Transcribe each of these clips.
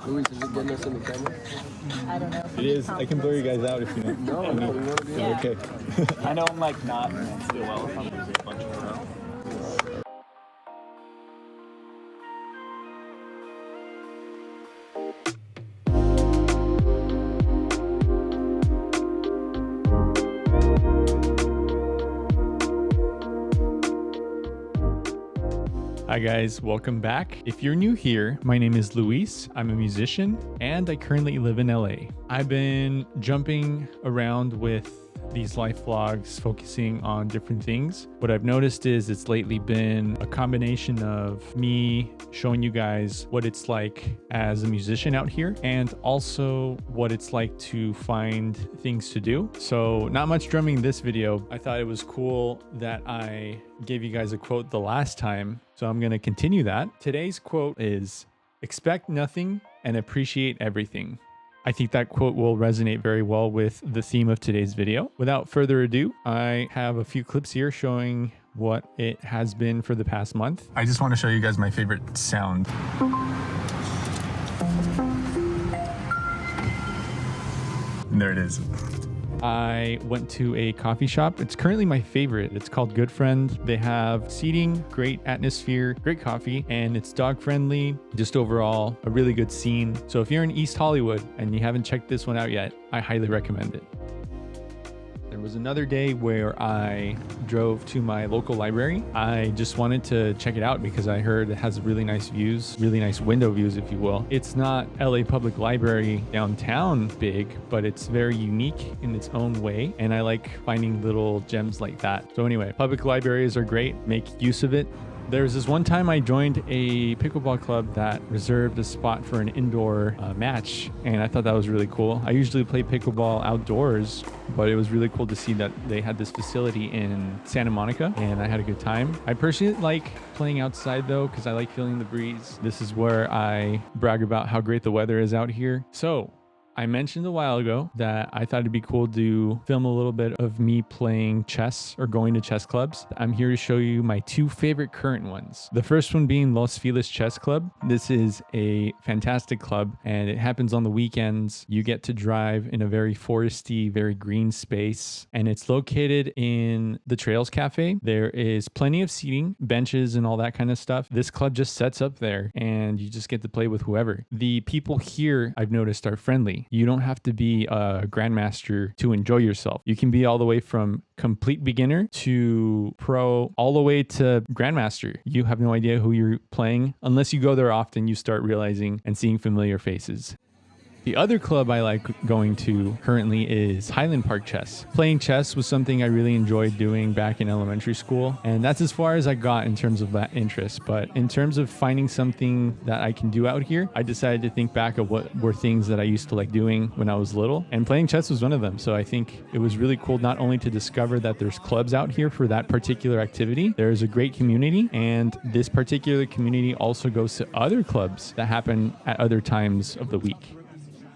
Luis, is it getting us in the camera? I don't know. It is. I can blur you guys out if you want. No, we want to be Yeah. Okay. I know I'm like not still well if I'm losing a bunch of row. Hi guys, welcome back. If you're new here, my name is Luis. I'm a musician and I currently live in LA. I've been jumping around with these life vlogs focusing on different things. What I've noticed is it's lately been a combination of me showing you guys what it's like as a musician out here and also what it's like to find things to do. So not much drumming this video. I thought it was cool that I gave you guys a quote the last time, so I'm going to continue that. Today's quote is, "Expect nothing and appreciate everything." I think that quote will resonate very well with the theme of today's video. Without further ado, I have a few clips here showing what it has been for the past month. I just want to show you guys my favorite sound. And there it is. I went to a coffee shop. It's currently my favorite. It's called Good Friend. They have seating, great atmosphere, great coffee, and it's dog friendly. Just overall, a really good scene. So if you're in East Hollywood and you haven't checked this one out yet, I highly recommend it. There was another day where I drove to my local library. I just wanted to check it out because I heard it has really nice views, really nice window views, if you will. It's not LA Public Library downtown big, but it's very unique in its own way. And I like finding little gems like that. So anyway, public libraries are great. Make use of it. There's this one time I joined a pickleball club that reserved a spot for an indoor match, and I thought that was really cool. I usually play pickleball outdoors, but it was really cool to see that they had this facility in Santa Monica, and I had a good time. I personally like playing outside though, because I like feeling the breeze. This is where I brag about how great the weather is out here. So I mentioned a while ago that I thought it'd be cool to film a little bit of me playing chess or going to chess clubs. I'm here to show you my two favorite current ones. The first one being Los Feliz Chess Club. This is a fantastic club and it happens on the weekends. You get to drive in a very foresty, very green space, and it's located in the Trails Cafe. There is plenty of seating, benches, and all that kind of stuff. This club just sets up there and you just get to play with whoever. The people here, I've noticed, are friendly. You don't have to be a grandmaster to enjoy yourself. You can be all the way from complete beginner to pro, all the way to grandmaster. You have no idea who you're playing. Unless you go there often, you start realizing and seeing familiar faces. The other club I like going to currently is Highland Park Chess. Playing chess was something I really enjoyed doing back in elementary school, and that's as far as I got in terms of that interest. But in terms of finding something that I can do out here, I decided to think back of what were things that I used to like doing when I was little, and playing chess was one of them. So I think it was really cool not only to discover that there's clubs out here for that particular activity, there's a great community, and this particular community also goes to other clubs that happen at other times of the week.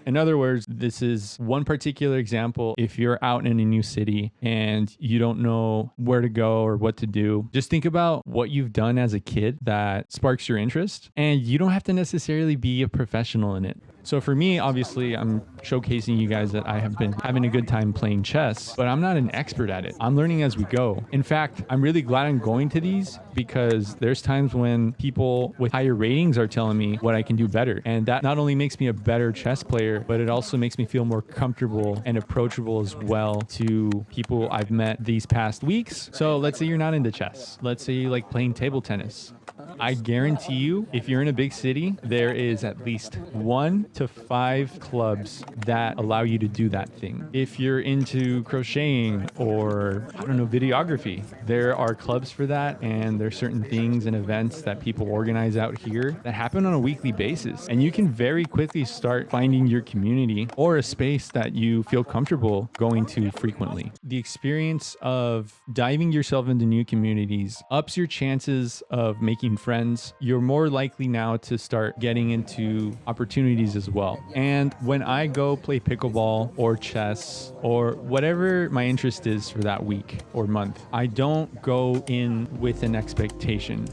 In other words, this is one particular example. If you're out in a new city and you don't know where to go or what to do, just think about what you've done as a kid that sparks your interest, and you don't have to necessarily be a professional in it. So for me, obviously, I'm showcasing you guys that I have been having a good time playing chess, but I'm not an expert at it. I'm learning as we go. In fact, I'm really glad I'm going to these because there's times when people with higher ratings are telling me what I can do better. And that not only makes me a better chess player, but it also makes me feel more comfortable and approachable as well to people I've met these past weeks. So let's say you're not into chess. Let's say you like playing table tennis. I guarantee you, if you're in a big city, there is at least 1 to 5 clubs that allow you to do that thing. If you're into crocheting or, I don't know, videography, there are clubs for that, and there's certain things and events that people organize out here that happen on a weekly basis. And you can very quickly start finding your community or a space that you feel comfortable going to frequently. The experience of diving yourself into new communities ups your chances of making friends. You're more likely now to start getting into opportunities as well. And when I go play pickleball or chess or whatever my interest is for that week or month, I don't go in with an expectation.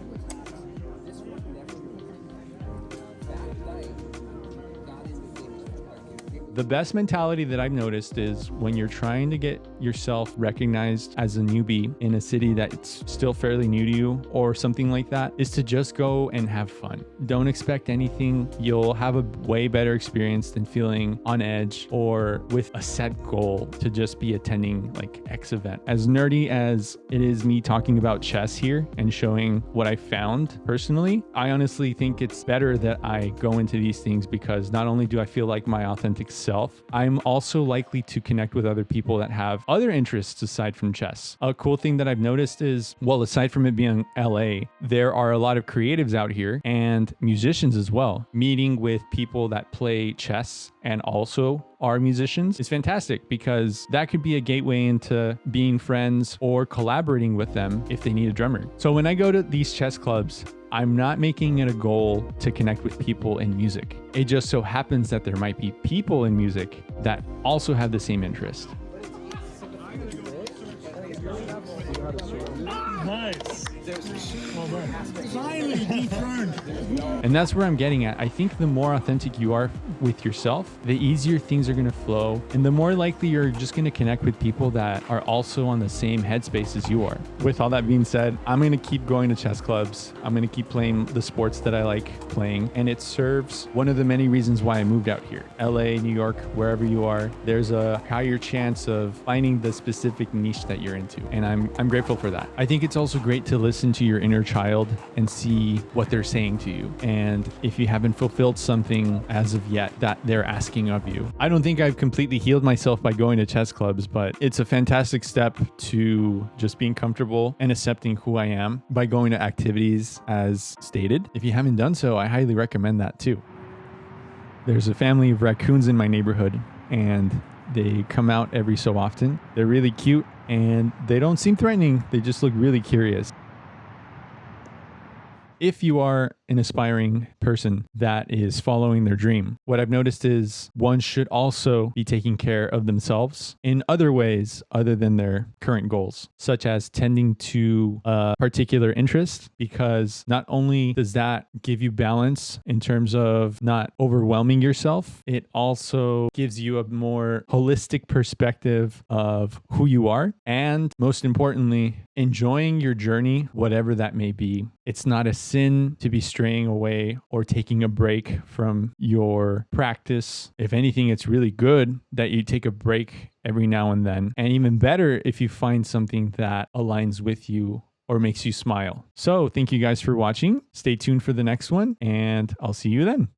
The best mentality that I've noticed is when you're trying to get yourself recognized as a newbie in a city that's still fairly new to you or something like that, is to just go and have fun. Don't expect anything. You'll have a way better experience than feeling on edge or with a set goal to just be attending like X event. As nerdy as it is me talking about chess here and showing what I found personally, I honestly think it's better that I go into these things because not only do I feel like my authentic self, I'm also likely to connect with other people that have other interests aside from chess. A cool thing that I've noticed is, well, aside from it being LA, there are a lot of creatives out here and musicians as well. Meeting with people that play chess and also are musicians is fantastic because that could be a gateway into being friends or collaborating with them if they need a drummer. So when I go to these chess clubs, I'm not making it a goal to connect with people in music. It just so happens that there might be people in music that also have the same interest. Nice. Well done. Finally dethroned. And that's where I'm getting at. I think the more authentic you are with yourself, the easier things are going to flow. And the more likely you're just going to connect with people that are also on the same headspace as you are. With all that being said, I'm going to keep going to chess clubs. I'm going to keep playing the sports that I like playing. And it serves one of the many reasons why I moved out here. LA, New York, wherever you are, there's a higher chance of finding the specific niche that you're into. And I'm grateful for that. I think it's also great to listen to your inner child and see what they're saying to you. And if you haven't fulfilled something as of yet that they're asking of you. I don't think I've completely healed myself by going to chess clubs, but it's a fantastic step to just being comfortable and accepting who I am by going to activities as stated. If you haven't done so, I highly recommend that too. There's a family of raccoons in my neighborhood and they come out every so often. They're really cute and they don't seem threatening. They just look really curious. If you are an aspiring person that is following their dream, what I've noticed is one should also be taking care of themselves in other ways other than their current goals, such as tending to a particular interest, because not only does that give you balance in terms of not overwhelming yourself, it also gives you a more holistic perspective of who you are. And most importantly, enjoying your journey, whatever that may be. It's not a sin to be straying away or taking a break from your practice. If anything, it's really good that you take a break every now and then. And even better if you find something that aligns with you or makes you smile. So thank you guys for watching. Stay tuned for the next one, and I'll see you then.